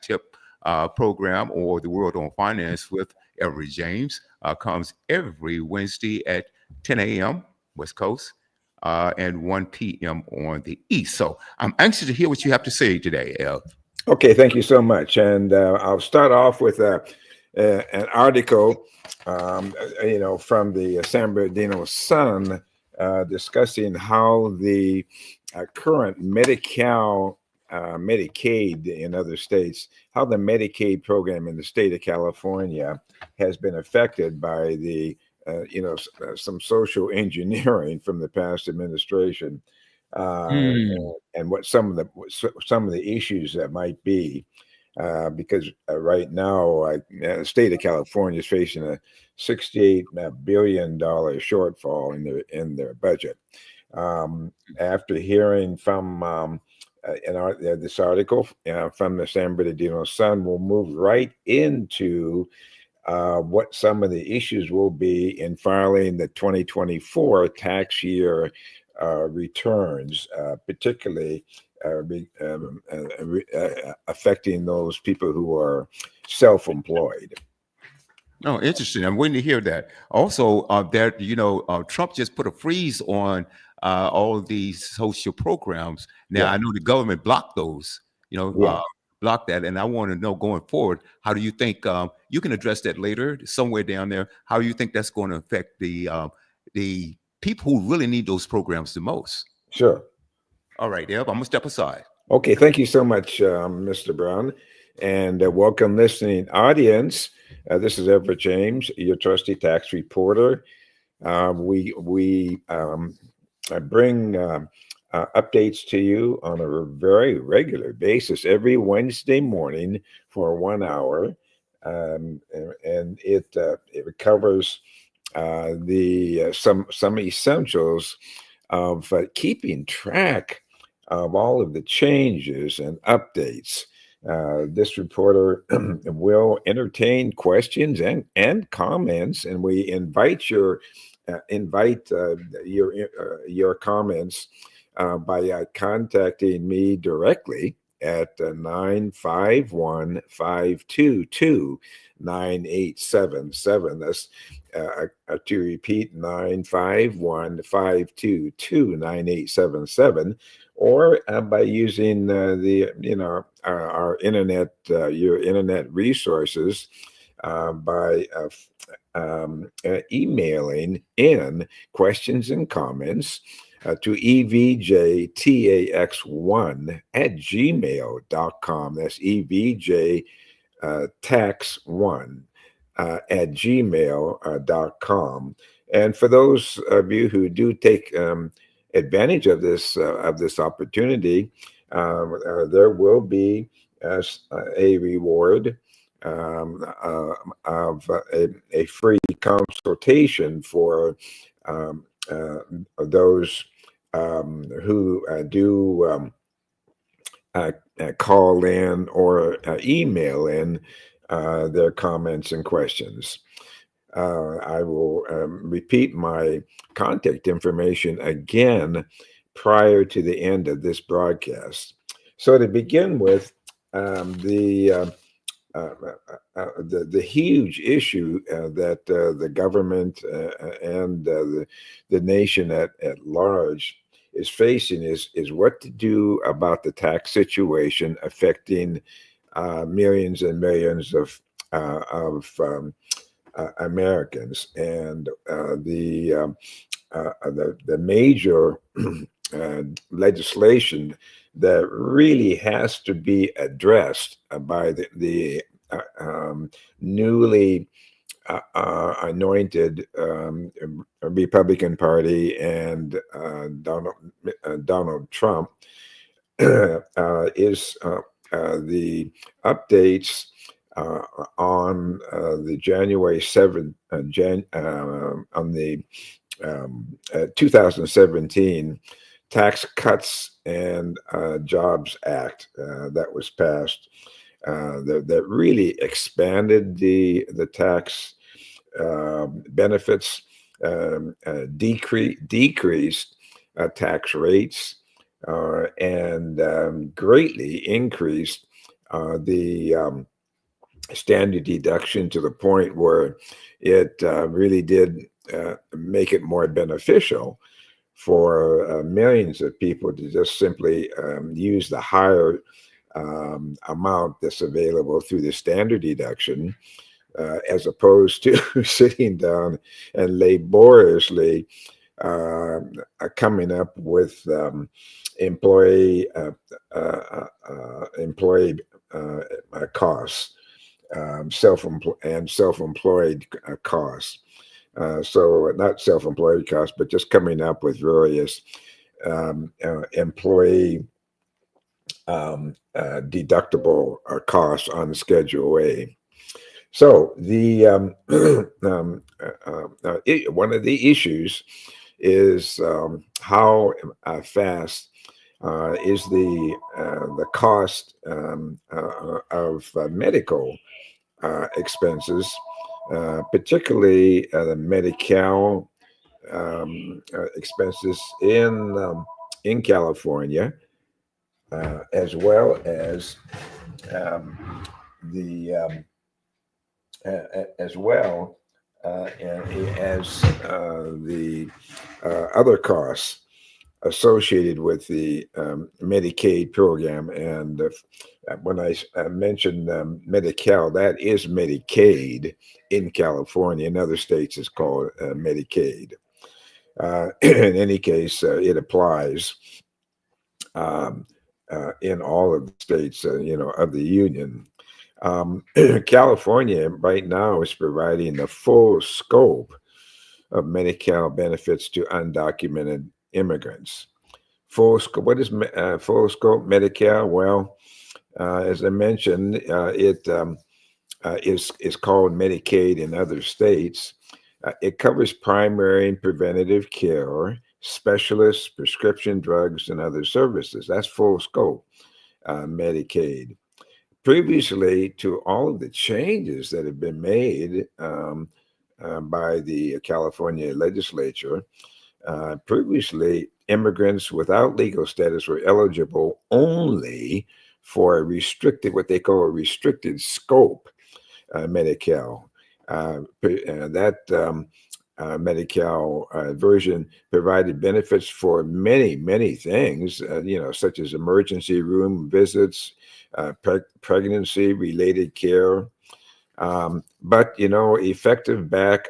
Tip program, or the World on Finance with Everett James, comes every Wednesday at 10 a.m. West Coast and 1 p.m. on the East. So I'm anxious to hear what you have to say today, El. Okay, thank you so much. And I'll start off with an article, from the San Bernardino Sun, discussing how the current Medicaid in other states, how the Medicaid program in the state of California has been affected by some social engineering from the past administration, and what some of the issues that might be. Because right now, the state of California is facing a $68 billion shortfall in their budget. After hearing from this article from the San Bernardino Sun, we'll move right into what some of the issues will be in filing the 2024 tax year returns, particularly affecting those people who are self-employed. Oh, interesting. I'm waiting to hear that. Also, Trump just put a freeze on all of these social programs. Now, Yeah, I know the government blocked those, yeah, blocked that. And I want to know going forward, how do you think you can address that later somewhere down there? How do you think that's going to affect the people who really need those programs the most? sure. All right, Deb, I'm going to step aside. Okay, thank you so much, Mr. Brown, and welcome, listening audience. This is Everett James, your trusty tax reporter. I bring updates to you on a very regular basis every Wednesday morning for 1 hour, and it covers the some essentials of keeping track of all of the changes and updates. This reporter will entertain questions and comments, and we invite your comments by contacting me directly at 951-522-9877. That's to repeat, 951-522-9877, or by using our internet, your internet resources, by emailing in questions and comments to evjtax1 at gmail.com. That's evj tax1 at gmail.com. And for those of you who do take advantage of this opportunity, there will be a reward of a free consultation for those who do call in or email in their comments and questions. I will repeat my contact information again prior to the end of this broadcast. So to begin with, the huge issue that the government and the nation at large is facing is what to do about the tax situation affecting millions and millions of Americans. And the major legislation that really has to be addressed by the newly anointed Republican Party and Donald Trump is the updates on the January 7th, on the 2017 Tax Cuts and Jobs Act that was passed, that really expanded the tax benefits, decreased tax rates, and greatly increased the standard deduction to the point where it really did make it more beneficial for millions of people to just simply use the higher amount that's available through the standard deduction, as opposed to sitting down and laboriously coming up with employee employee costs, self-employed costs. So not self-employed costs, but just coming up with various employee deductible costs on Schedule A. So the one of the issues is how fast is the cost of medical expenses, particularly the Medi-Cal expenses in California, as well as the as well as the other costs associated with the Medicaid program. And when I mentioned Medi-Cal, that is Medicaid in California. In other states, it's called Medicaid. In any case, it applies um, in all of the states, of the union. California right now is providing the full scope of Medi-Cal benefits to undocumented immigrants. Full scope. What is full scope Medi-Cal? Well, as I mentioned, it is called Medicaid in other states. It covers primary and preventative care, specialists, prescription drugs, and other services. That's full scope Medicaid. Previously to all of the changes that have been made by the California legislature, previously immigrants without legal status were eligible only for a restricted, what they call a restricted scope Medi-Cal. That Medi-Cal version provided benefits for many, many things, such as emergency room visits, pregnancy-related care. But effective back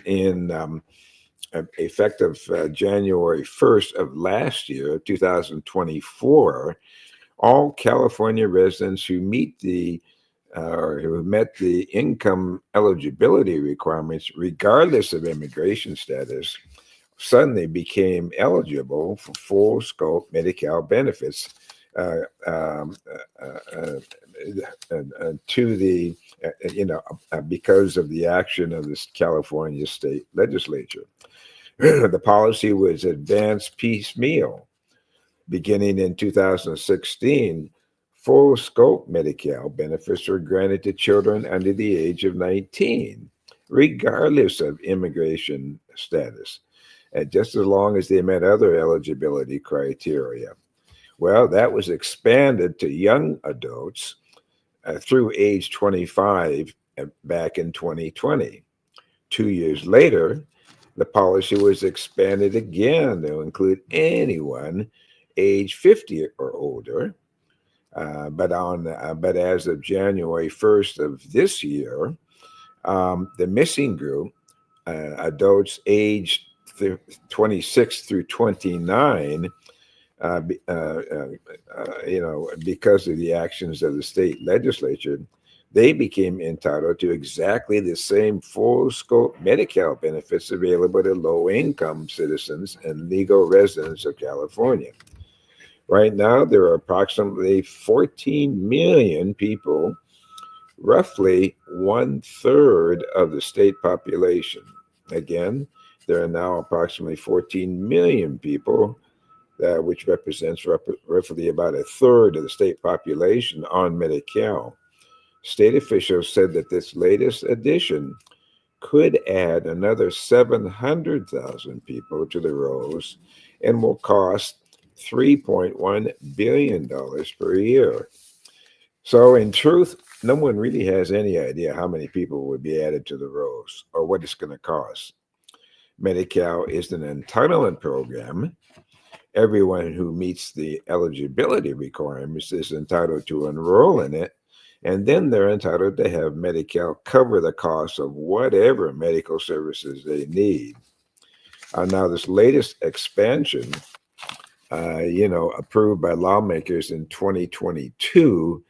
in effective January 1st of last year, 2024, all California residents who meet the or who met the income eligibility requirements, regardless of immigration status, suddenly became eligible for full scope Medi-Cal benefits uh, um, uh, to the, because of the action of this California state legislature. The policy was advanced piecemeal. Beginning in 2016, full scope Medi-Cal benefits were granted to children under the age of 19, regardless of immigration status, and just as long as they met other eligibility criteria. Well, that was expanded to young adults through age 25 back in 2020. 2 years later, the policy was expanded again to include anyone age 50 or older. But as of January 1st of this year, the missing group, adults aged 26 through 29, because of the actions of the state legislature, they became entitled to exactly the same full scope Medi-Cal benefits available to low income citizens and legal residents of California. Right now, there are approximately 14 million people, roughly one third of the state population. Again, there are now approximately 14 million people, which represents roughly about a third of the state population on Medi-Cal. State officials said that this latest addition could add another 700,000 people to the rolls and will cost $3.1 billion per year. So, in truth, no one really has any idea how many people would be added to the rolls or what it's going to cost. Medi-Cal is an entitlement program. Everyone who meets the eligibility requirements is entitled to enroll in it, and then they're entitled to have Medi-Cal cover the cost of whatever medical services they need. Now, this latest expansion, approved by lawmakers in 2022,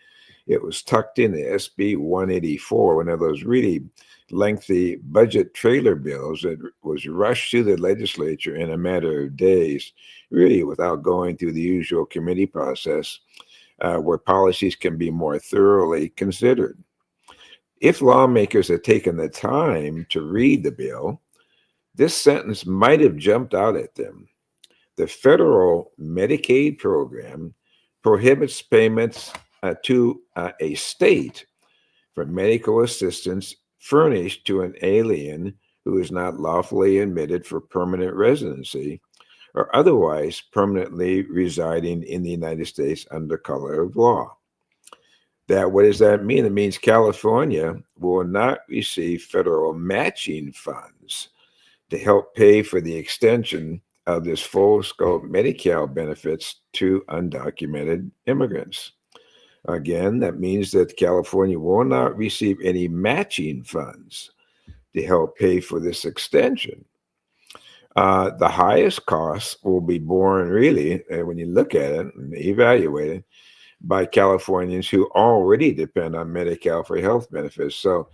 it was tucked in the SB 184, one of those really lengthy budget trailer bills that was rushed through the legislature in a matter of days, really without going through the usual committee process where policies can be more thoroughly considered. If lawmakers had taken the time to read the bill, this sentence might have jumped out at them. The federal Medicaid program prohibits payments to a state for medical assistance furnished to an alien who is not lawfully admitted for permanent residency or otherwise permanently residing in the United States under color of law. What does that mean? It means California will not receive federal matching funds to help pay for the extension of this full scope Medi-Cal benefits to undocumented immigrants. Again, that means that California will not receive any matching funds to help pay for this extension. The highest costs will be borne, really, when you look at it and evaluate it, by Californians who already depend on Medi-Cal for health benefits. So,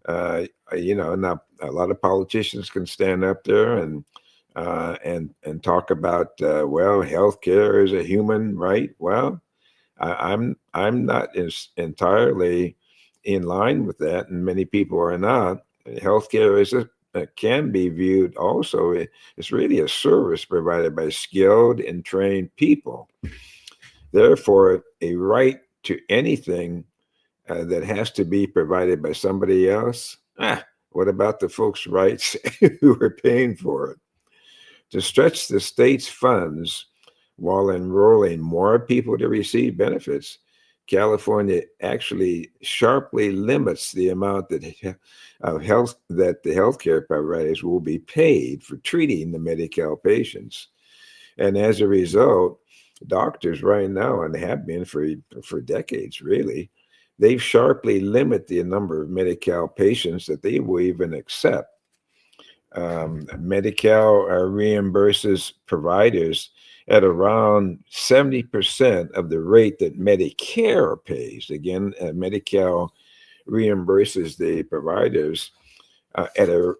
now a lot of politicians can stand up there and talk about healthcare is a human right. Well, I'm not entirely in line with that, and many people are not. Healthcare can be viewed also. It's really a service provided by skilled and trained people. Therefore, a right to anything that has to be provided by somebody else. What about the folks' rights who are paying for it? To stretch the state's funds while enrolling more people to receive benefits, California actually sharply limits the amount that the healthcare providers will be paid for treating the Medi-Cal patients. And as a result, doctors right now, and have been for decades really, they've sharply limit the number of Medi-Cal patients that they will even accept. Medi-Cal reimburses providers at around 70% of the rate that Medicare pays. Again, Medi-Cal reimburses the providers at a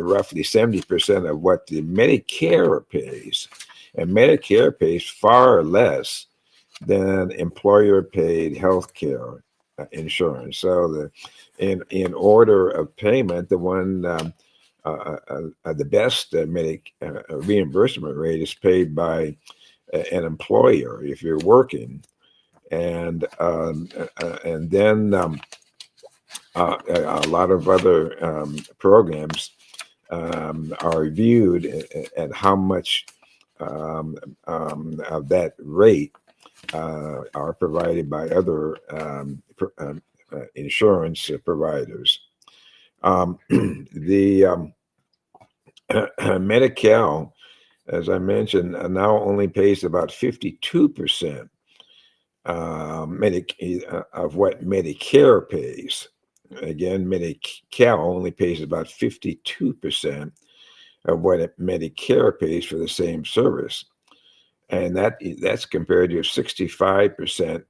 roughly 70% of what the Medicare pays, and Medicare pays far less than employer-paid health care insurance. So in order of payment, the best reimbursement rate is paid by an employer if you're working, and then a lot of other programs are viewed at how much of that rate are provided by other insurance providers. The Medi-Cal, as I mentioned, now only pays about 52% of what Medicare pays. Again, Medi-Cal only pays about 52% of what Medicare pays for the same service, and that's compared to 65%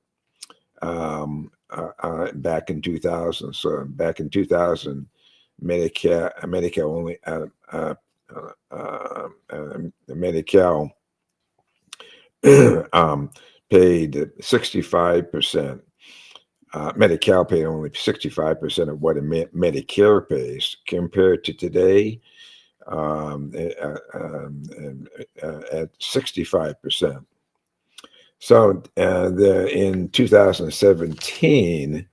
back in 2000. So back in 2000, Medicare only Medi-Cal paid 65%. Medi-Cal paid only 65% of what Medicare pays, compared to today at 65%. So in 2017,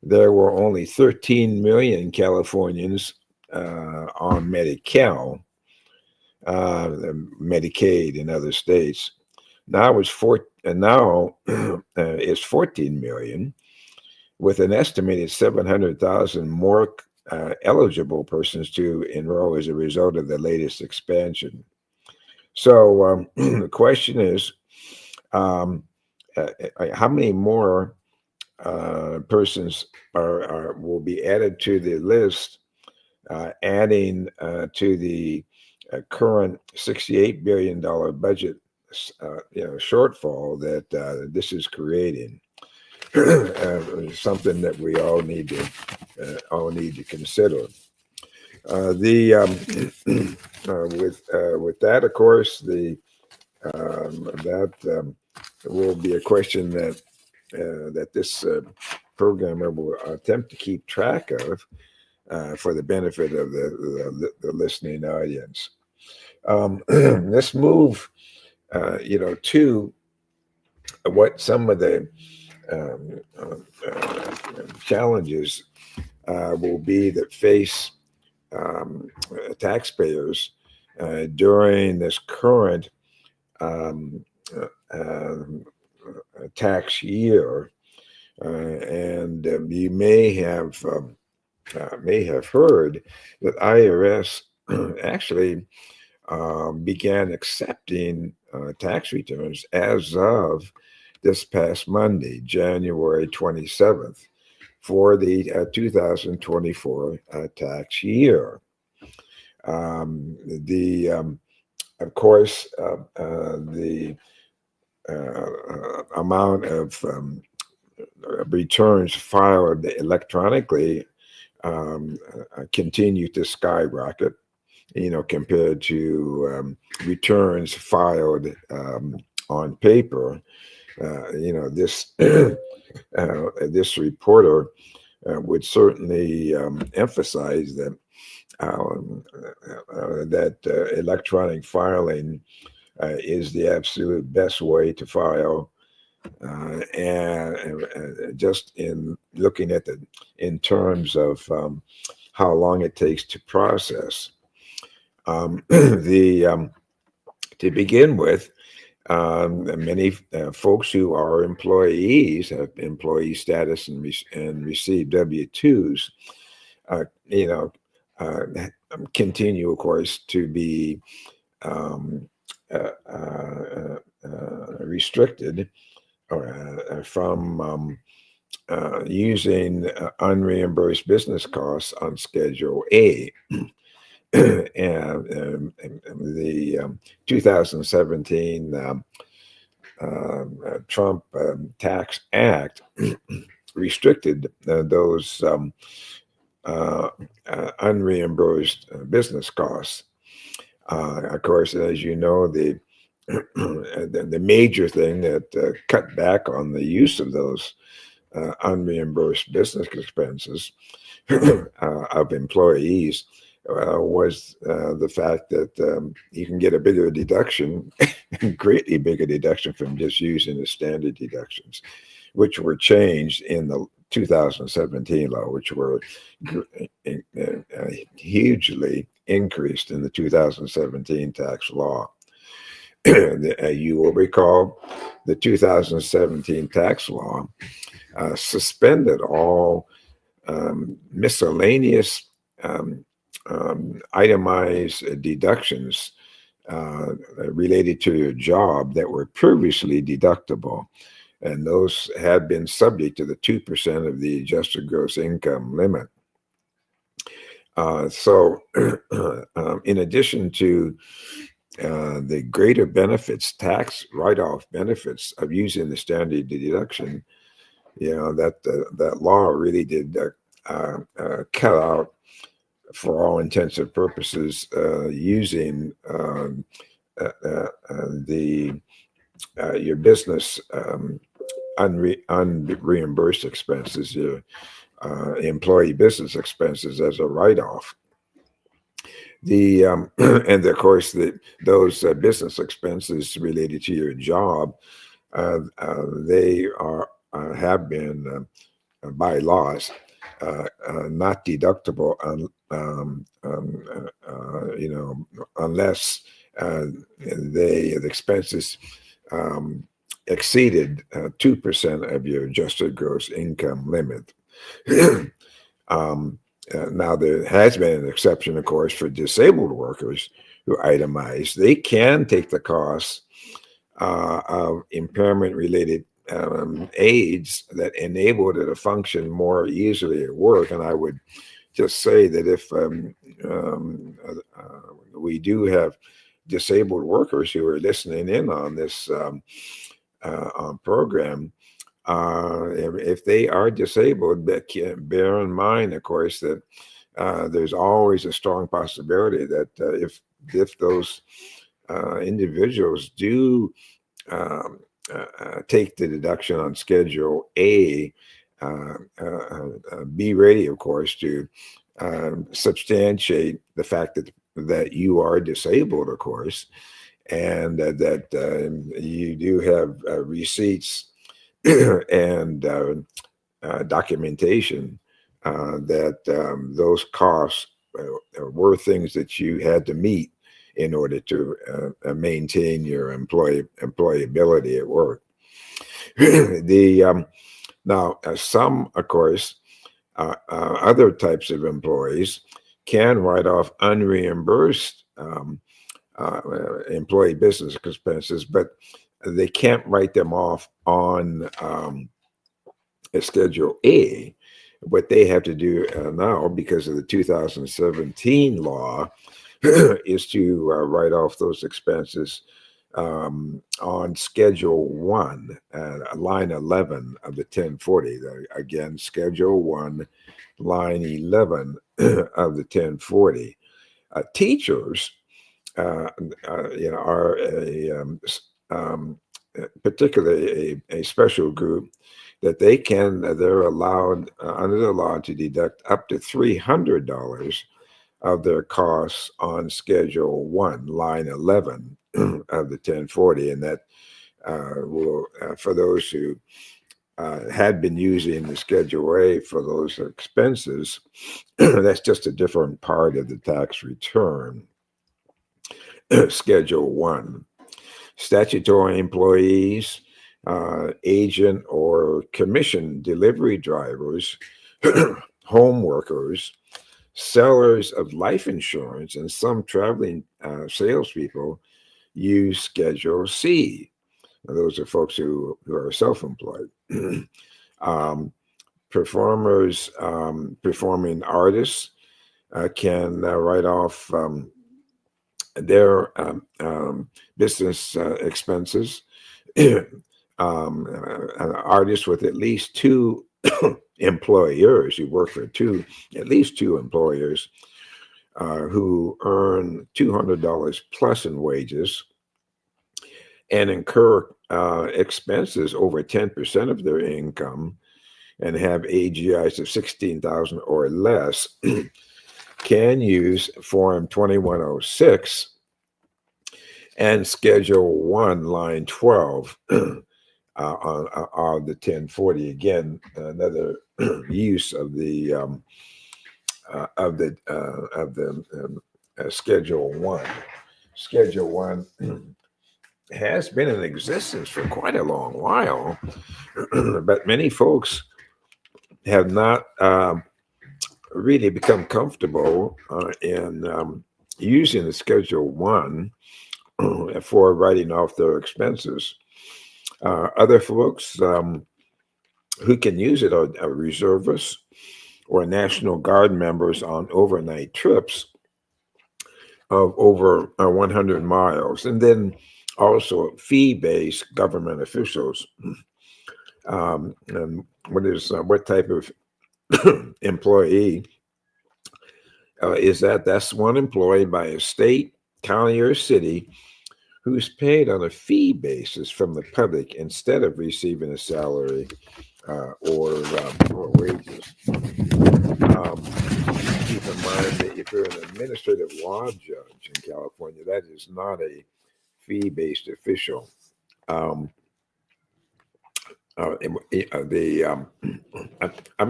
there were only 13 million Californians on Medi-Cal, Medicaid in other states. Now it's four, and now is 14 million, with an estimated 700,000 more eligible persons to enroll as a result of the latest expansion. So the question is, um, how many more persons will be added to the list, adding to the current $68 billion budget, shortfall that this is creating. Something that we all need to consider. The with that, of course, that will be a question that this programmer will attempt to keep track of for the benefit of the listening audience. Let's move, to what some of the um, challenges will be that face taxpayers during this current um, uh, um, tax year. And you may have heard that IRS actually began accepting tax returns as of this past Monday, January 27th, for the 2024 tax year. The Of course, the amount of returns filed electronically continue to skyrocket, compared to returns filed on paper. This this reporter would certainly emphasize that electronic filing is the absolute best way to file. And just in looking at in terms of how long it takes to process. The To begin with, many folks who are employees have employee status and receive W-2s, you know, uh, continue, of course, to be um, restricted from using unreimbursed business costs on Schedule A. And the 2017 Trump Tax Act restricted those unreimbursed business costs. Of course, as you know, the major thing that cut back on the use of those unreimbursed business expenses of employees was the fact that you can get a bigger deduction, greatly bigger deduction from just using the standard deductions, which were changed in the 2017 law, which were hugely increased in the 2017 tax law. You will recall the 2017 tax law suspended all miscellaneous itemized deductions related to your job that were previously deductible. And those had been subject to the 2% of the adjusted gross income limit. So, in addition to the greater benefits, tax write-off benefits of using the standard deduction, that law really did cut out, for all intents and purposes, using the your business unreimbursed expenses, your employee business expenses, as a write-off. The And of course, those business expenses related to your job, they have been by laws not deductible unless the expenses um, exceeded 2% of your adjusted gross income limit. um, Now, there has been an exception, of course, for disabled workers who itemize. They can take the costs of impairment related aids that enable it to function more easily at work. And I would just say that if we do have disabled workers who are listening in on this program, if they are disabled, bear in mind, of course, that there's always a strong possibility that if those individuals do take the deduction on Schedule A, be ready, of course, to substantiate the fact that you are disabled, of course, and that you do have receipts and documentation that those costs were things that you had to meet in order to maintain your employability at work. The Now, some, of course, other types of employees can write off unreimbursed employee business expenses, but they can't write them off on a Schedule A. What they have to do now, because of the 2017 law, is to write off those expenses on Schedule 1, line 11 of the 1040. Again, Schedule 1, line 11 of the 1040. Teachers, are particularly a special group that they're allowed under the law to deduct up to $300 of their costs on Schedule 1, line 11 of the 1040. And that will, for those who had been using the Schedule A for those expenses, that's just a different part of the tax return. Schedule 1. Statutory employees, agent or commission delivery drivers, home workers, sellers of life insurance, and some traveling salespeople use Schedule C. Now, those are folks who are self-employed. Performers, performing artists can write off their business expenses. An artist with at least two employers, you work for at least two employers who earn $200 plus in wages and incur expenses over 10% of their income and have AGIs of 16,000 or less can use Form 2106 and Schedule 1, line 12 on the 1040. Again, another use of the Schedule 1. Schedule 1 has been in existence for quite a long while, but many folks have not really become comfortable in using the Schedule 1 for writing off their expenses. Other folks who can use it are reservists or National Guard members on overnight trips of over 100 miles, and then also fee-based government officials. And what type of employee is that? That's one employed by a state, county, or city who's paid on a fee basis from the public instead of receiving a salary or wages. Keep in mind that if you're an administrative law judge in California, that is not a fee-based official. I'm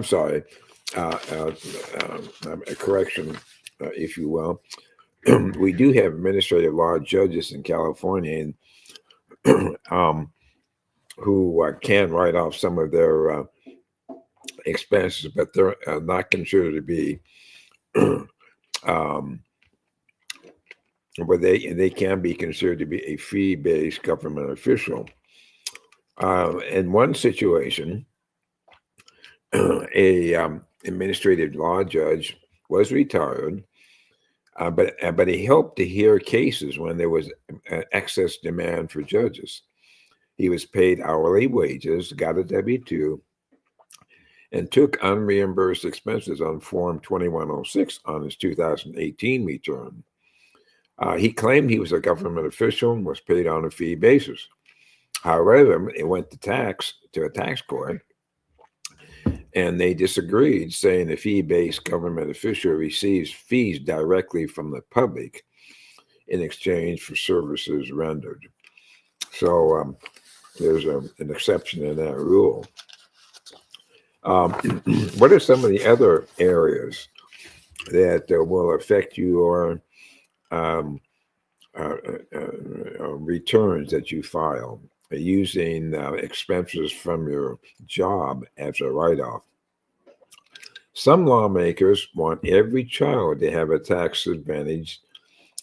sorry, a correction, if you will. We do have administrative law judges in California, and um, who can write off some of their expenses, but they're not considered to be, um, but they can be considered to be a fee-based government official. In one situation, a administrative law judge was retired, but he helped to hear cases when there was excess demand for judges. He was paid hourly wages, got a W-2, and took unreimbursed expenses on Form 2106 on his 2018 return. He claimed he was a government official and was paid on a fee basis. However, it went to a tax court, and they disagreed, saying the fee-based government official receives fees directly from the public in exchange for services rendered. So there's an exception in that rule. What are some of the other areas that will affect your returns that you file using expenses from your job as a write-off? Some lawmakers want every child to have a tax advantage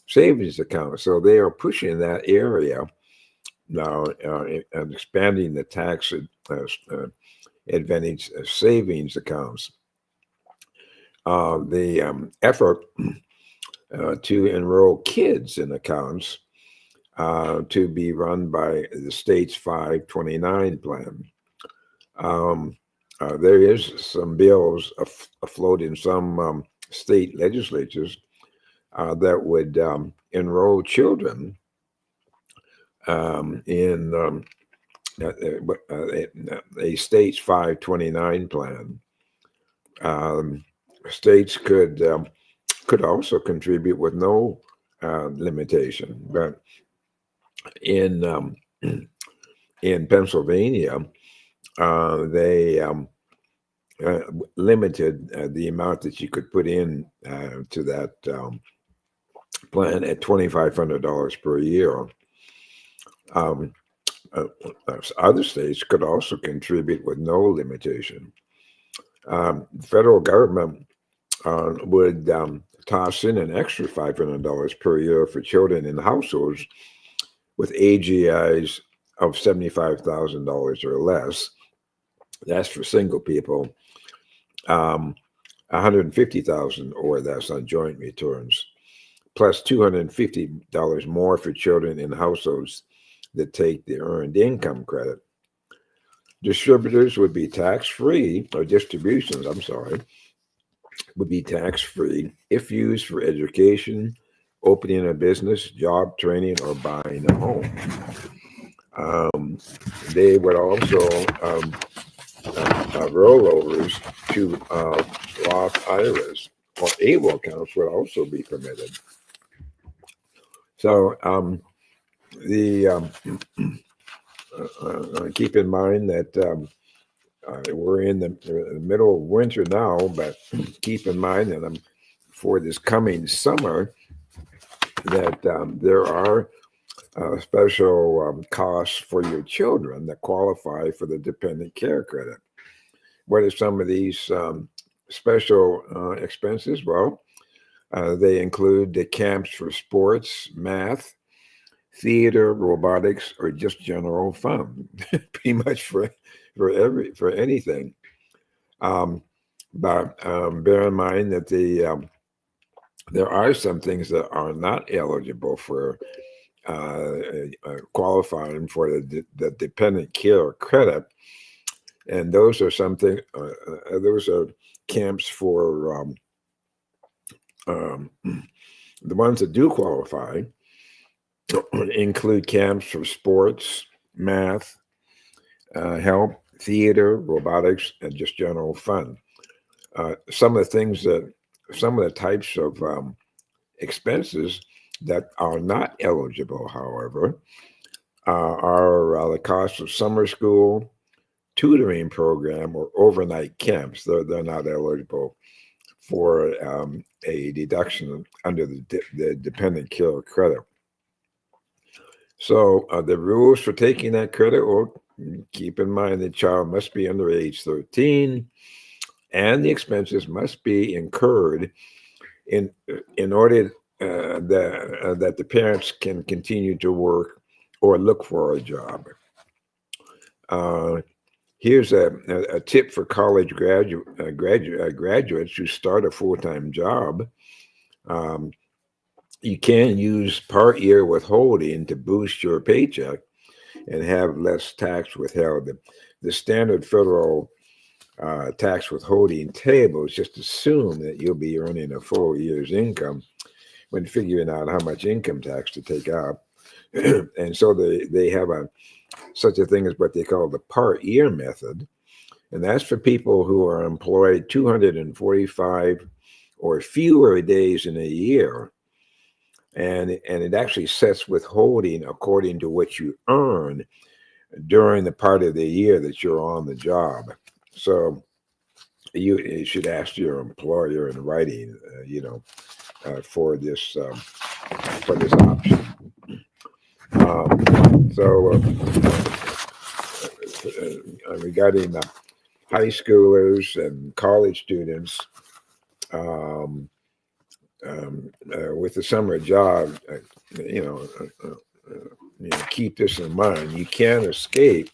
savings account, so they are pushing that area now and expanding the tax advantage savings accounts. The effort to enroll kids in accounts to be run by the state's 529 plan. There is some bills afloat in some state legislatures that would enroll children in a state's 529 plan. States could also contribute with no limitation, but in Pennsylvania, they limited the amount that you could put in to that plan at $2,500 per year. Other states could also contribute with no limitation. The federal government would toss in an extra $500 per year for children in households with AGIs of $75,000 or less. That's for single people. $150,000 or less on joint returns, plus $250 more for children in households that take the earned income credit. Distributors would be tax-free, or distributions, I'm sorry, would be tax-free if used for education, opening a business, job training, or buying a home. They would also rollovers to Roth IRAs or ABLE accounts would also be permitted. So keep in mind that we're in the middle of winter now, but keep in mind that for this coming summer that there are special costs for your children that qualify for the dependent care credit. What are some of these special expenses? Well, they include the camps for sports, math, theater, robotics, or just general fun, pretty much for anything. But bear in mind that there are some things that are not eligible for qualifying for the dependent care credit, and those are something. Those are camps for the ones that do qualify. Include camps for sports, math, health, theater, robotics, and just general fun. Some of the types of expenses that are not eligible, however, are the cost of summer school, tutoring program, or overnight camps. They're not eligible for a deduction under the dependent care credit. So the rules for taking that credit, well, keep in mind the child must be under age 13, and the expenses must be incurred in order that the parents can continue to work or look for a job. Uh, Here's a tip for college graduates who start a full-time job. Um, you can use part year withholding to boost your paycheck and have less tax withheld. The standard federal tax withholding tables just assume that you'll be earning a full year's income when figuring out how much income tax to take out. And so they have such a thing as what they call the part year method. And that's for people who are employed 245 or fewer days in a year. And it actually sets withholding according to what you earn during the part of the year that you're on the job. So you should ask your employer in writing, for this option. Regarding high schoolers and college students, um, with the summer job, you know, keep this in mind. You can't escape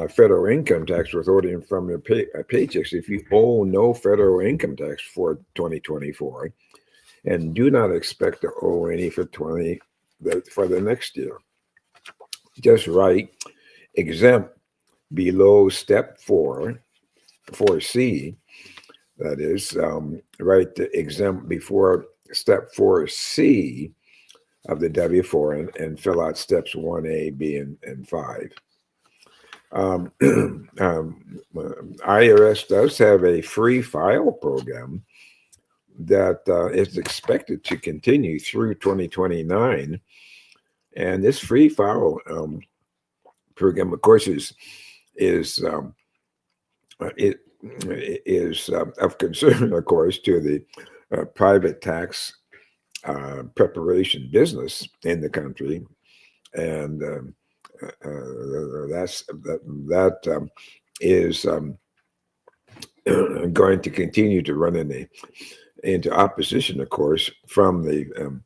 federal income tax withholding from your paychecks if you owe no federal income tax for 2024, and do not expect to owe any for the next year. Just write exempt below step 4C. That is, write the exempt before step 4C of the W-4 and fill out steps 1A, B, and 5. IRS does have a free file program that is expected to continue through 2029. And this free file program, of course, it is of concern, of course, to the private tax preparation business in the country, and that is going to continue to run into opposition, of course, from the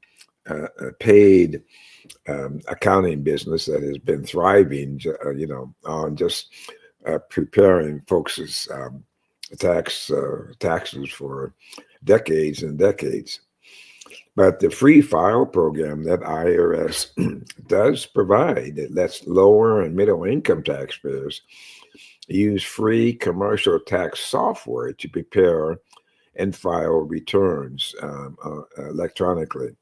paid accounting business that has been thriving, on just preparing folks' taxes for decades and decades. But the free file program that IRS does provide, it lets lower and middle income taxpayers use free commercial tax software to prepare and file returns electronically.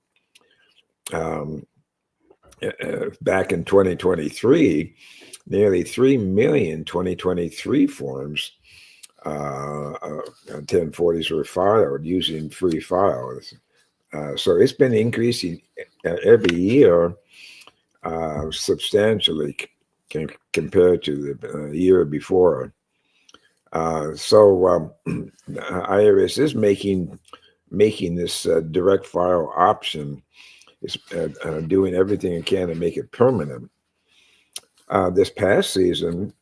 Back in 2023, nearly 3 million 2023 forms 1040s were filed using free files. So it's been increasing every year substantially compared to the year before. IRS is making this direct file option, is doing everything it can to make it permanent. This past season,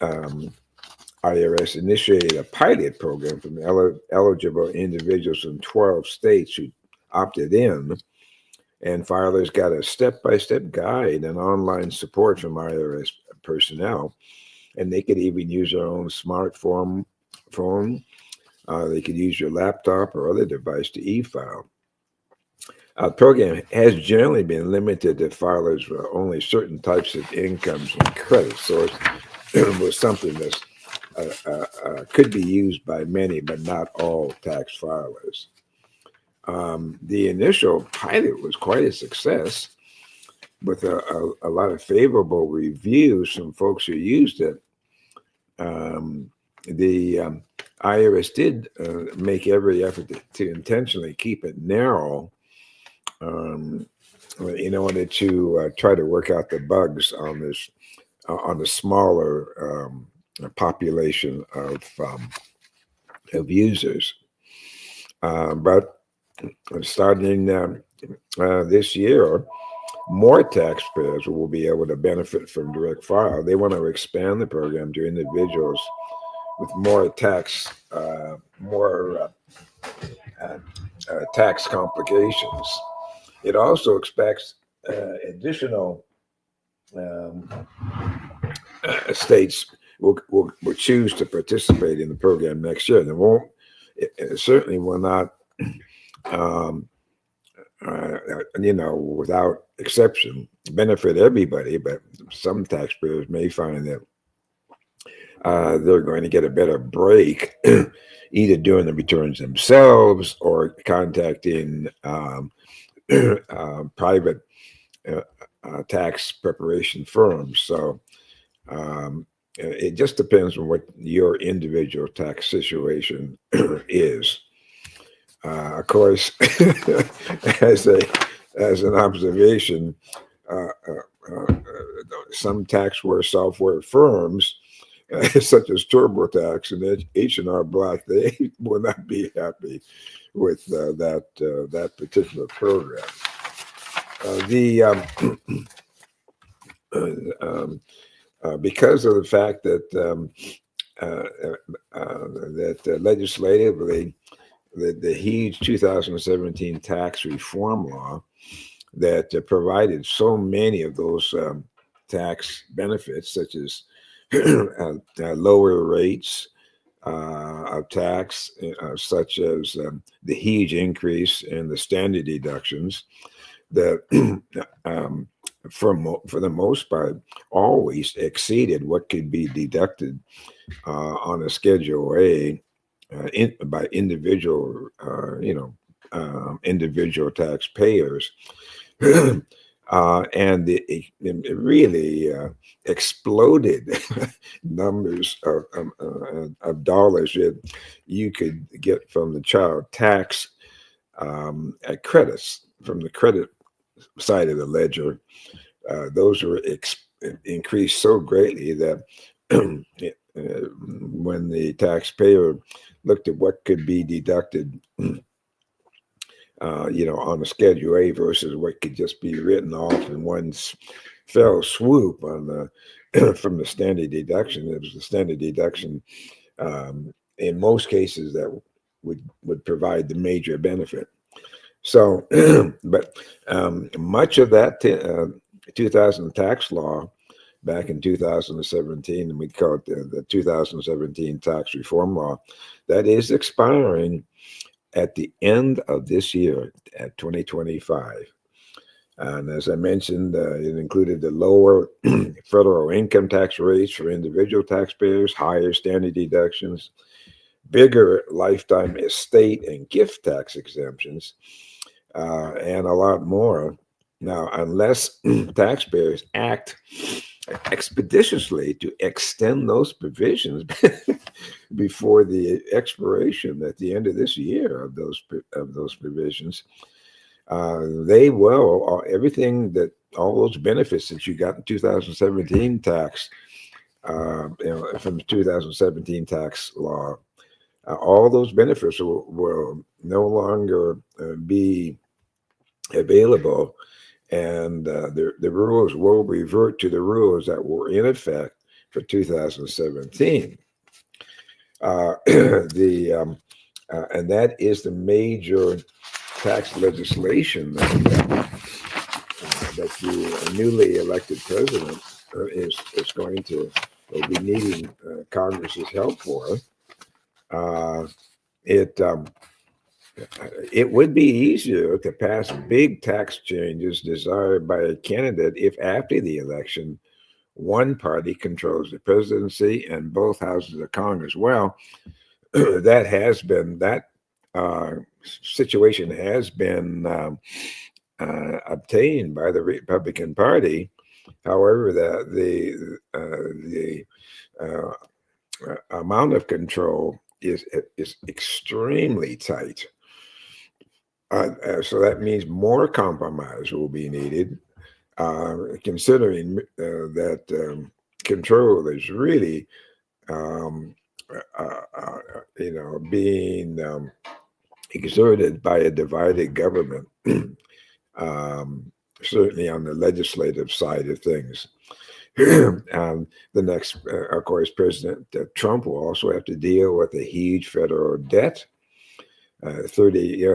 IRS initiated a pilot program for eligible individuals in 12 states who opted in, and filers got a step-by-step guide and online support from IRS personnel, and they could even use their own smartphone. They could use your laptop or other device to e-file. The program has generally been limited to filers with only certain types of incomes and credits, so it was something that could be used by many, but not all tax filers. The initial pilot was quite a success, with a lot of favorable reviews from folks who used it. The IRS did make every effort to intentionally keep it narrow in order to try to work out the bugs on the smaller population of users. But starting this year, more taxpayers will be able to benefit from direct file. They want to expand the program to individuals with more uh, tax complications. It also expects additional um, states will choose to participate in the program next year. They won't. It certainly will not. Um, without exception, benefit everybody, but some taxpayers may find that they're going to get a better break, either doing the returns themselves or contacting private uh, tax preparation firms. So it just depends on what your individual tax situation is. Of course, as a as an observation, uh, uh, uh, some taxware software firms, such as TurboTax and H&R Block, they will not be happy with that particular program. The um, Because of the fact that uh, legislatively, the huge 2017 tax reform law that provided so many of those tax benefits, such as lower rates of tax, such as the huge increase in the standard deductions that, for the most part, always exceeded what could be deducted on a Schedule A by individual, individual taxpayers. And it really exploded numbers of dollars that you could get from the child tax credits from the credit side of the ledger. Those were increased so greatly that when the taxpayer looked at what could be deducted, on a Schedule A versus what could just be written off in one fell swoop on the from the standard deduction. It was the standard deduction in most cases that would provide the major benefit. So, but much of that 2000 tax law back in 2017, and we call it the 2017 tax reform law, that is expiring at the end of this year, at 2025. And as I mentioned, it included the lower federal income tax rates for individual taxpayers, higher standard deductions, bigger lifetime estate and gift tax exemptions, and a lot more. Now, unless taxpayers act expeditiously to extend those provisions before the expiration at the end of this year of those provisions, they will everything that all those benefits that you got in 2017 tax, from the 2017 tax law, all those benefits will no longer be available, and the rules will revert to the rules that were in effect for 2017. And that is the major tax legislation that the newly elected president is going to be needing Congress's help for. It it would be easier to pass big tax changes desired by a candidate if after the election one party controls the presidency and both houses of Congress. Well, that situation has been obtained by the Republican Party. However, the amount of control is extremely tight. So that means more compromise will be needed, considering that control is really, um, being exerted by a divided government. certainly on the legislative side of things. The next, of course, President Trump will also have to deal with a huge federal debt, 30,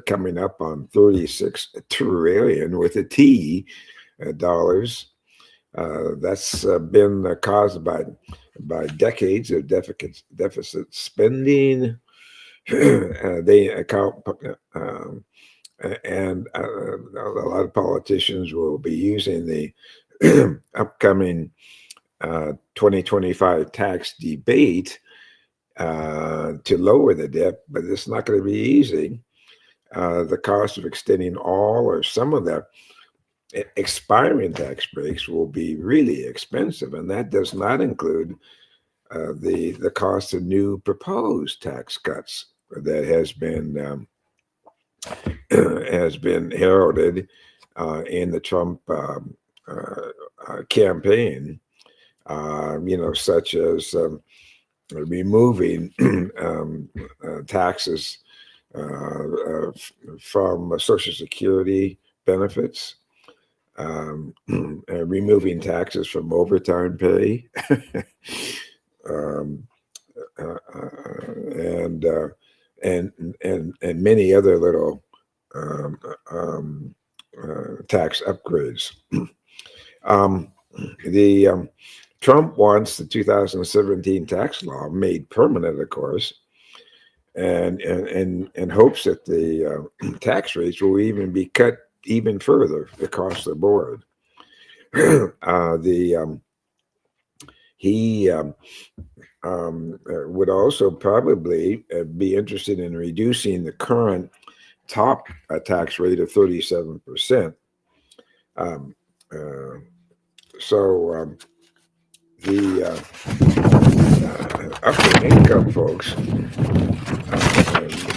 coming up on 36 trillion with a T dollars. That's been caused by decades of deficit spending. They account, and a lot of politicians will be using the upcoming 2025 tax debate to lower the debt, but it's not going to be easy. The cost of extending all or some of the expiring tax breaks will be really expensive, and that does not include the cost of new proposed tax cuts that has been heralded in the Trump campaign. Such as removing taxes from Social Security benefits, removing taxes from overtime pay, and many other little tax upgrades. Trump wants the 2017 tax law made permanent, of course, and hopes that the tax rates will even be cut even further across the board. He would also probably be interested in reducing the current top tax rate of 37%. The upper income folks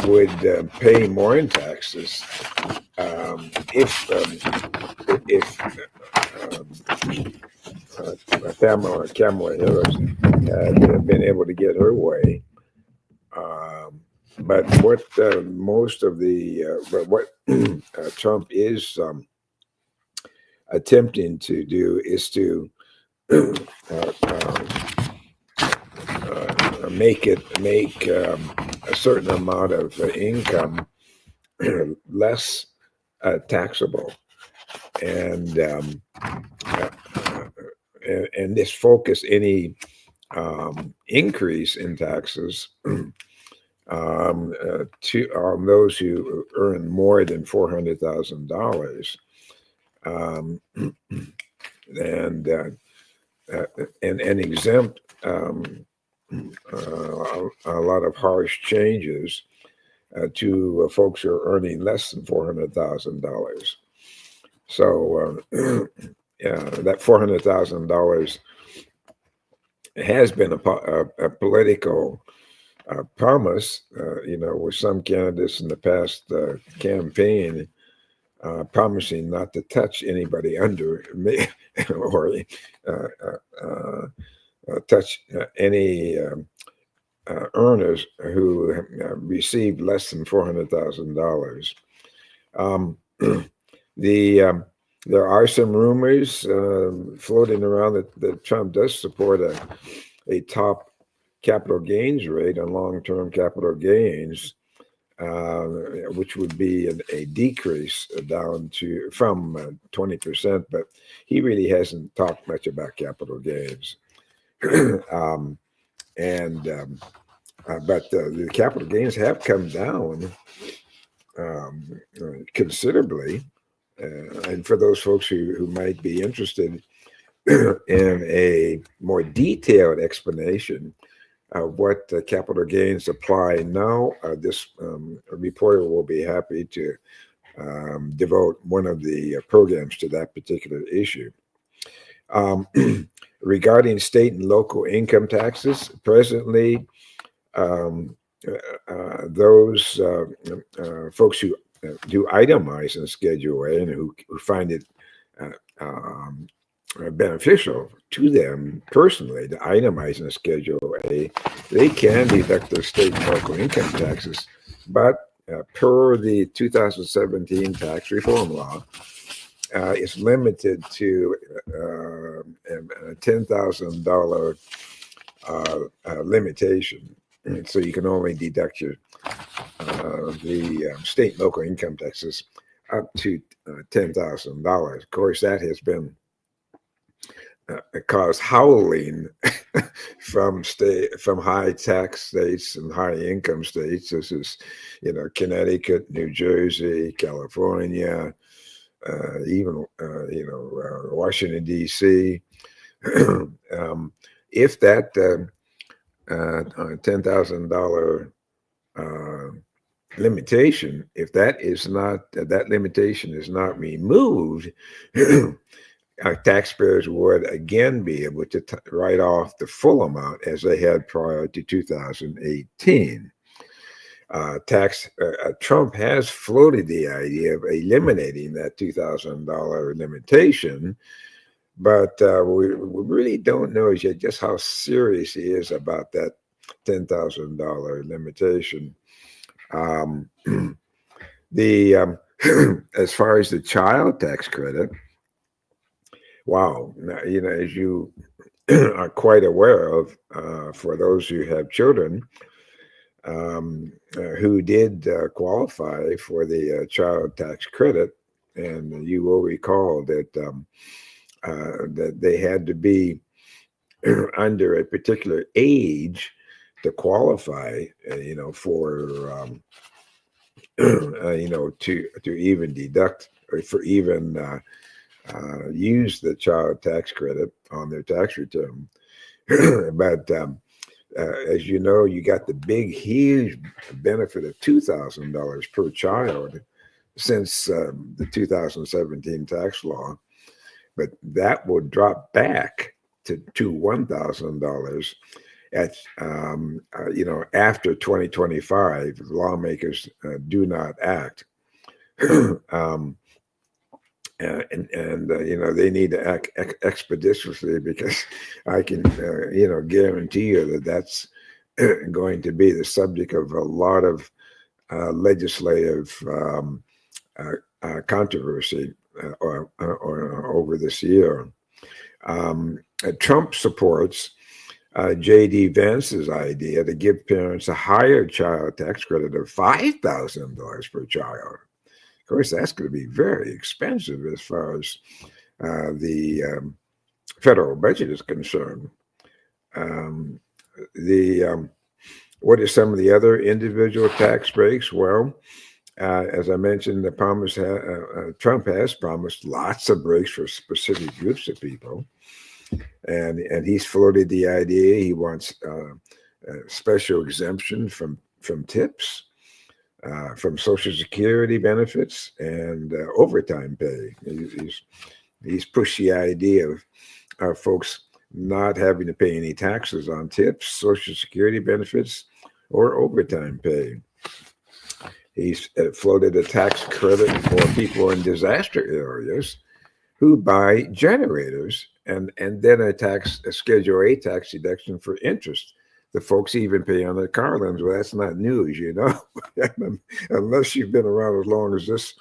would pay more in taxes if Kamala Harris had been able to get her way. But what most of the what Trump is attempting to do is to make a certain amount of income less taxable, and this focus any increase in taxes on those who earn more than $400,000, and exempt a lot of harsh changes to folks who are earning less than $400,000. So that $400,000 has been a political promise, with some candidates in the past campaign promising not to touch anybody under or touch any earners who received less than $400,000. There are some rumors floating around that Trump does support a top capital gains rate on long-term capital gains, which would be a decrease down from 20%, but he really hasn't talked much about capital gains. But the capital gains have come down considerably. And for those folks who might be interested in a more detailed explanation of what capital gains apply now, this reporter will be happy to devote one of the programs to that particular issue. Regarding state and local income taxes, presently, those folks who do itemize in Schedule A and who find it beneficial to them personally to itemize in Schedule A, they can deduct their state and local income taxes. But per the 2017 tax reform law, is limited to a $10,000 limitation. So you can only deduct the state and local income taxes up to $10,000. Of course, that has been caused howling from high tax states and high income states. This is, Connecticut, New Jersey, California, even Washington D.C. If that $10,000 limitation, if that limitation is not removed, taxpayers would again be able to write off the full amount as they had prior to 2018. Trump has floated the idea of eliminating that $2,000 limitation, but we really don't know yet just how serious he is about that $10,000 limitation. The as far as the child tax credit, wow, as you are quite aware of, for those who have children who did qualify for the child tax credit, and you will recall that that they had to be under a particular age to qualify, for to even deduct or for even use the child tax credit on their tax return. But as you know, you got the big, huge benefit of $2,000 per child since the 2017 tax law, but that will drop back to $1,000 at after 2025. Lawmakers do not act. They need to act expeditiously, because I can guarantee you that that's going to be the subject of a lot of legislative controversy or over this year. Trump supports J.D. Vance's idea to give parents a higher child tax credit of $5,000 per child. Of course, that's going to be very expensive as far as the federal budget is concerned. What are some of the other individual tax breaks? Well, as I mentioned, Trump has promised lots of breaks for specific groups of people, and he's floated the idea he wants special exemption from tips, from Social Security benefits, and overtime pay. He's pushed the idea of folks not having to pay any taxes on tips, Social Security benefits, or overtime pay. He's floated a tax credit for people in disaster areas who buy generators, and then a Schedule A tax deduction for interest. The folks even pay on their car loans. Well, that's not news, unless you've been around as long as this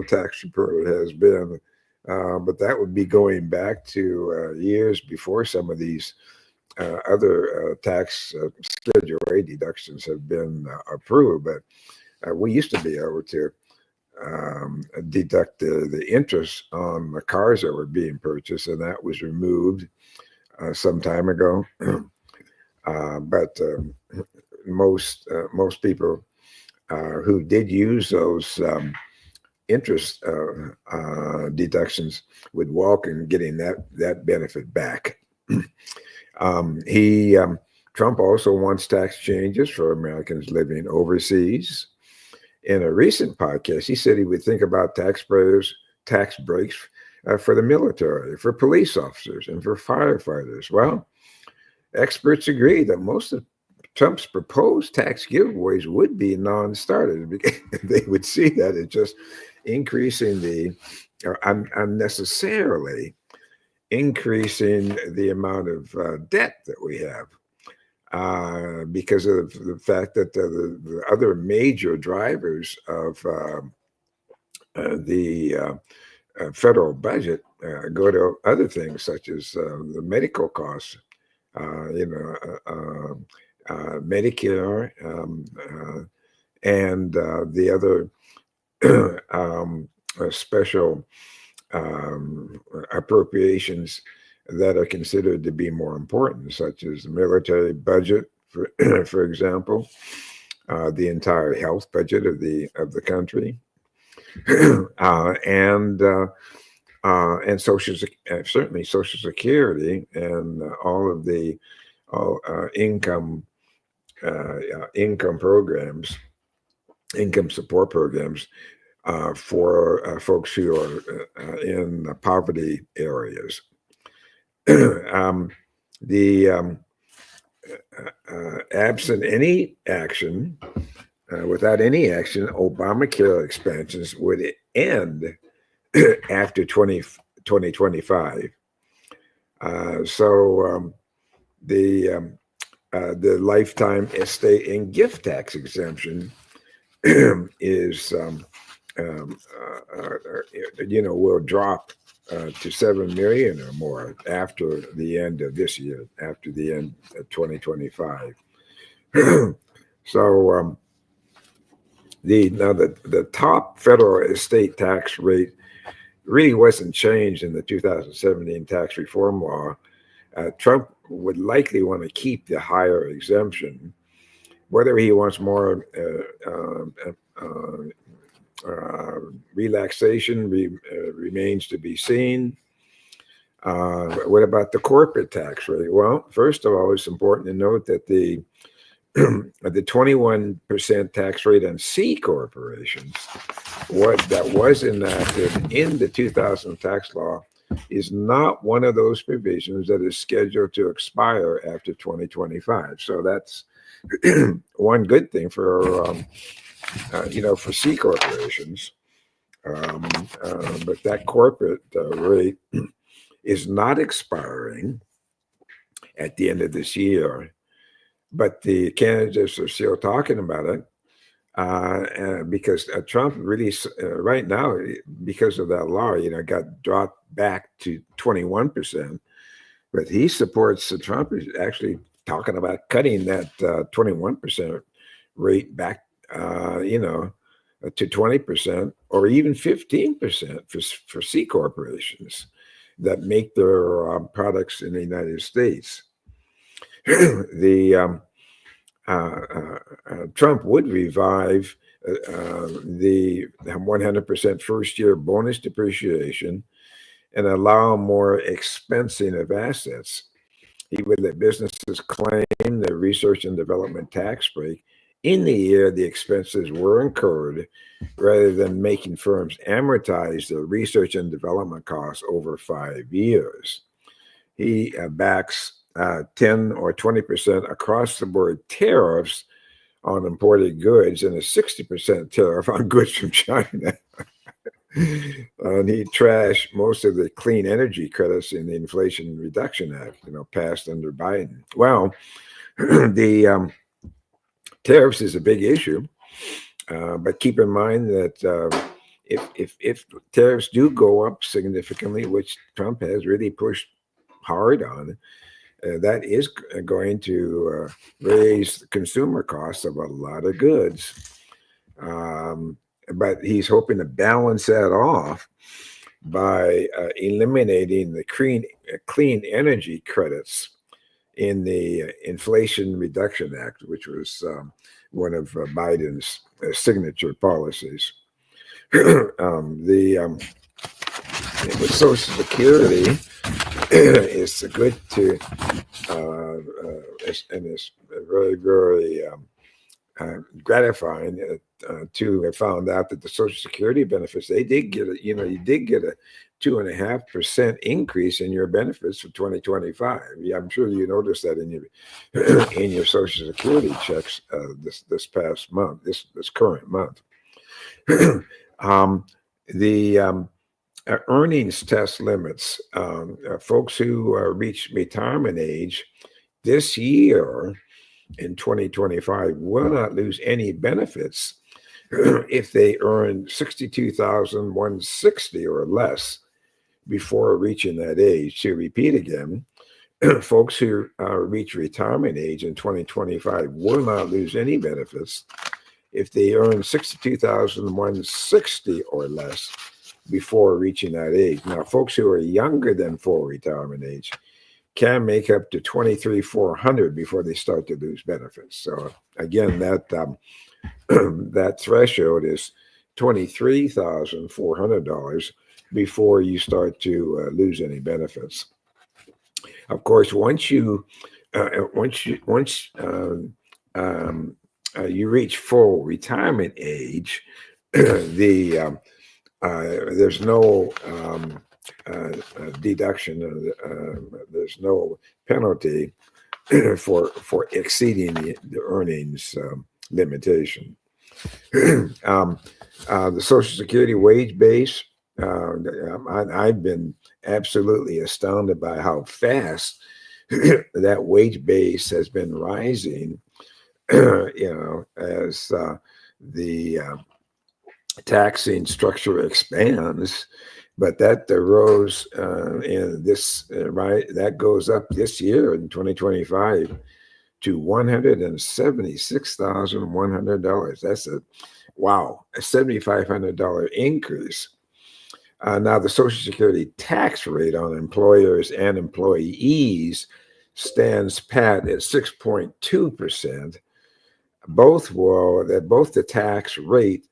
tax report has been. But that would be going back to years before some of these other tax Schedule A deductions have been approved. But we used to be able to deduct the interest on the cars that were being purchased, and that was removed some time ago. But most people who did use those interest deductions would welcome getting that benefit back. Trump also wants tax changes for Americans living overseas. In a recent podcast, he said he would think about tax breaks for the military, for police officers, and for firefighters. Well, experts agree that most of Trump's proposed tax giveaways would be non-starters, because they would see that it's just increasing unnecessarily increasing the amount of debt that we have, because of the fact that the other major drivers of the federal budget go to other things such as the medical costs, Medicare, and the other special appropriations that are considered to be more important, such as the military budget, for, for example, the entire health budget of the country, and certainly Social Security and all of the income programs, income support programs for folks who are in poverty areas. The Absent any action, without any action, Obamacare expansions would end after 2025. The lifetime estate and gift tax exemption is will drop to 7 million or more after the end of this year, after the end of 2025. So the top federal estate tax rate really wasn't changed in the 2017 tax reform law. Trump would likely want to keep the higher exemption. Whether he wants more relaxation remains to be seen. What about the corporate tax rate? Well, first of all, it's important to note that the 21% tax rate on C corporations, that was enacted in the 2000 tax law, is not one of those provisions that is scheduled to expire after 2025. So that's one good thing for for C corporations. But that corporate rate is not expiring at the end of this year. But the candidates are still talking about it because Trump really, right now, because of that law, got dropped back to 21%. But he supports, Trump is actually talking about cutting that 21% rate back, to 20% or even 15% for C corporations that make their products in the United States. Trump would revive the 100% first year bonus depreciation and allow more expensing of assets. He would let businesses claim the research and development tax break in the year the expenses were incurred, rather than making firms amortize their research and development costs over 5 years. He backs 10 or 20% across the board tariffs on imported goods and a 60% tariff on goods from China. And he trashed most of the clean energy credits in the Inflation Reduction Act, passed under Biden. Well, the tariffs is a big issue, but keep in mind that if tariffs do go up significantly, which Trump has really pushed hard on, that is going to raise the consumer costs of a lot of goods. But he's hoping to balance that off by eliminating the clean energy credits in the Inflation Reduction Act, which was one of Biden's signature policies. With Social Security, it's good to, and it's very, very gratifying to have found out that the Social Security benefits, they did get you did get a 2.5% increase in your benefits for 2025. Yeah, I'm sure you noticed that in your Social Security checks this past month, this current month. The earnings test limits, folks who reach retirement age this year in 2025 will not lose any benefits if they earn 62,160 or less before reaching that age. To repeat again, folks who reach retirement age in 2025 will not lose any benefits if they earn 62,160 or less before reaching that age. Now, folks who are younger than full retirement age can make up to 23,400 before they start to lose benefits. So again, that that threshold is $23,400 before you start to lose any benefits. Of course, once you you reach full retirement age, the there's no deduction. There's no penalty for exceeding the earnings limitation. The Social Security wage base. I've been absolutely astounded by how fast that wage base has been rising. As the taxing structure expands, but that rose in this that goes up this year in 2025 to $176,100. That's a $7,500 increase. Now, the Social Security tax rate on employers and employees stands pat at 6.2%. Both the tax rate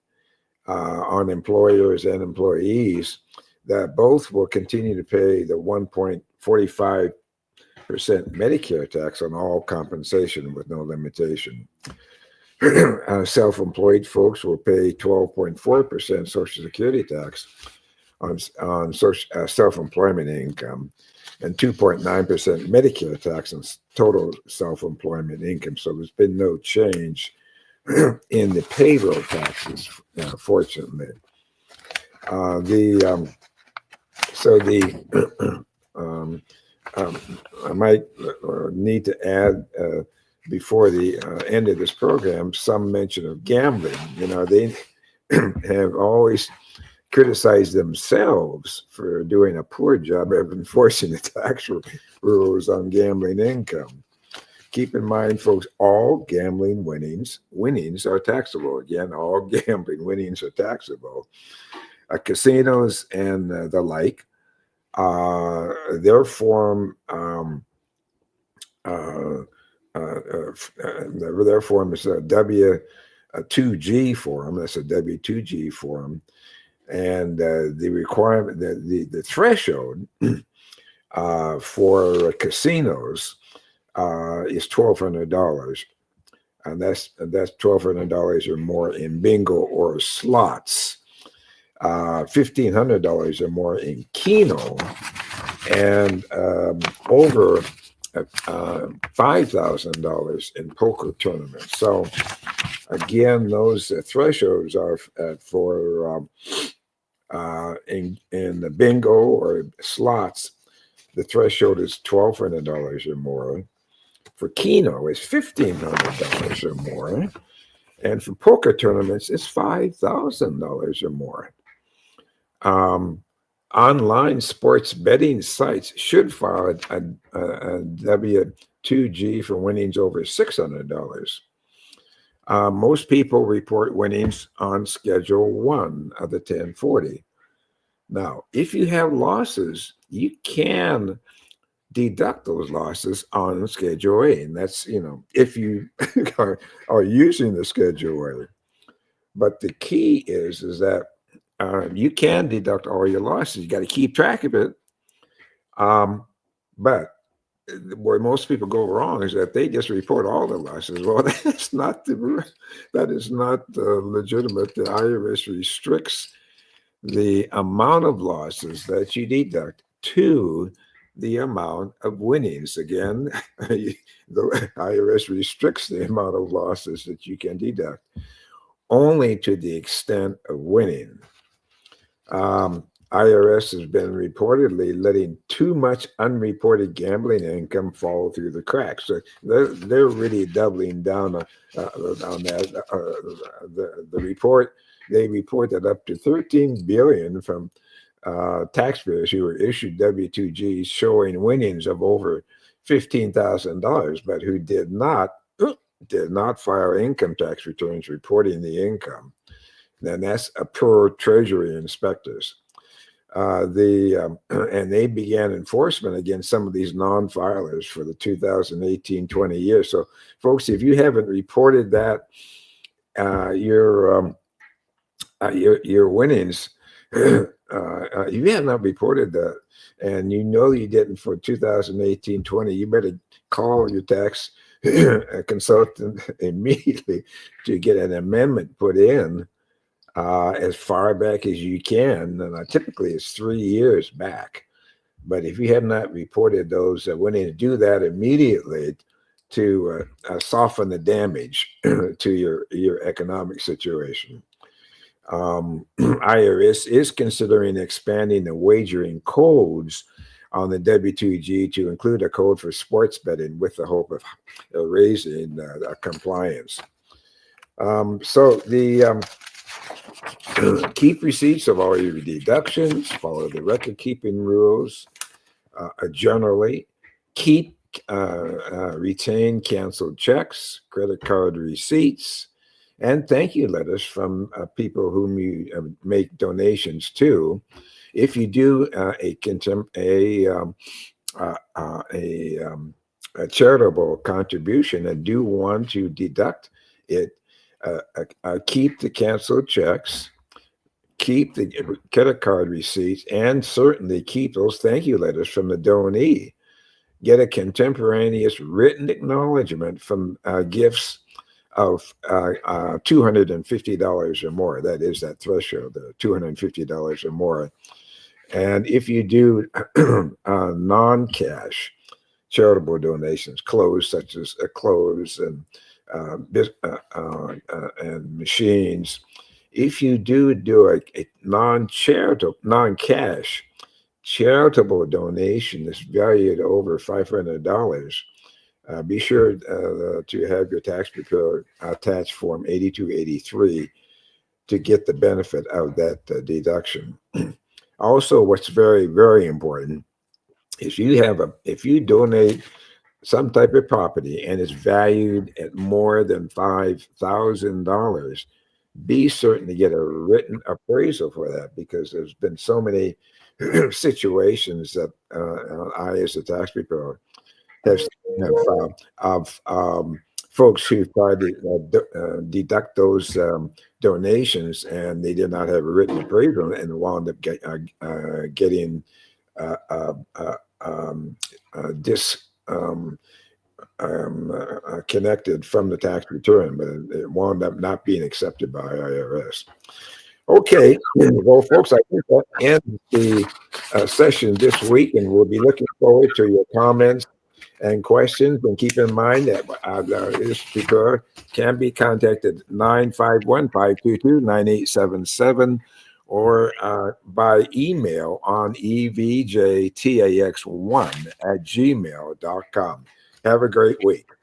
on employers and employees, that both will continue to pay the 1.45% Medicare tax on all compensation with no limitation. Self-employed folks will pay 12.4% Social Security tax on self-employment income and 2.9% Medicare tax on total self-employment income. So there's been no change in the payroll taxes, fortunately. I might need to add before the end of this program some mention of gambling. They have always criticized themselves for doing a poor job of enforcing the tax rules on gambling income. Keep in mind, folks, all gambling winnings are taxable. Again, all gambling winnings are taxable. Casinos and the like, their form is a W-2G form. That's a W-2G form. And the requirement, the threshold for casinos is $1,200, and that's $1,200 or more in bingo or slots, $1,500 or more in Keno, and over $5,000 in poker tournaments. So again, those thresholds are for in the bingo or slots. The threshold is $1,200 or more. For Keno, it's $1,500 or more. And for poker tournaments, it's $5,000 or more. Online sports betting sites should file a W-2G for winnings over $600. Most people report winnings on Schedule 1 of the 1040. Now, if you have losses, you can deduct those losses on Schedule A. And that's, if you are using the Schedule A. But the key is that you can deduct all your losses. You got to keep track of it. But where most people go wrong is that they just report all the losses. Well, that is not legitimate. The IRS restricts the amount of losses that you deduct to the amount of winnings. Again, the IRS restricts the amount of losses that you can deduct only to the extent of winning. IRS has been reportedly letting too much unreported gambling income fall through the cracks. So they're really doubling down on that. The report, they report that up to 13 billion from taxpayers who were issued W-2Gs showing winnings of over $15,000, but who did not file income tax returns reporting the income. And that's a per Treasury inspectors. And they began enforcement against some of these non-filers for the 2018-20 year. So, folks, if you haven't reported that, your winnings, you have not reported that, and you know you didn't for 2018-20, you better call your tax consultant immediately to get an amendment put in as far back as you can. And typically it's 3 years back. But if you have not reported those, we need to do that immediately to soften the damage to your economic situation. IRS is considering expanding the wagering codes on the W2G to include a code for sports betting with the hope of raising compliance. So the keep receipts of all your deductions, follow the record keeping rules generally, retain canceled checks, credit card receipts, and thank you letters from people whom you make donations to. If you do a charitable contribution and do want to deduct it, keep the canceled checks, keep the credit card receipts, and certainly keep those thank you letters from the donee. Get a contemporaneous written acknowledgement from gifts of $250 or more. That is that threshold, $250 or more. And if you do non-cash charitable donations, clothes such as clothes and machines, if you do a non-cash charitable donation that's valued over $500, be sure to have your tax preparer attach Form 8283 to get the benefit of that deduction. Also, what's very, very important is if you donate some type of property and it's valued at more than $5,000, be certain to get a written appraisal for that, because there's been so many situations that I, as a tax preparer, have of folks who tried to deduct those donations, and they did not have a written appraisal and wound up getting dis connected from the tax return, but it wound up not being accepted by IRS. Okay, well, folks, I think that ends the session this week, and we'll be looking forward to your comments and questions. And keep in mind that this speaker can be contacted 951-522-9877 or by email on evjtax1@gmail.com. Have a great week.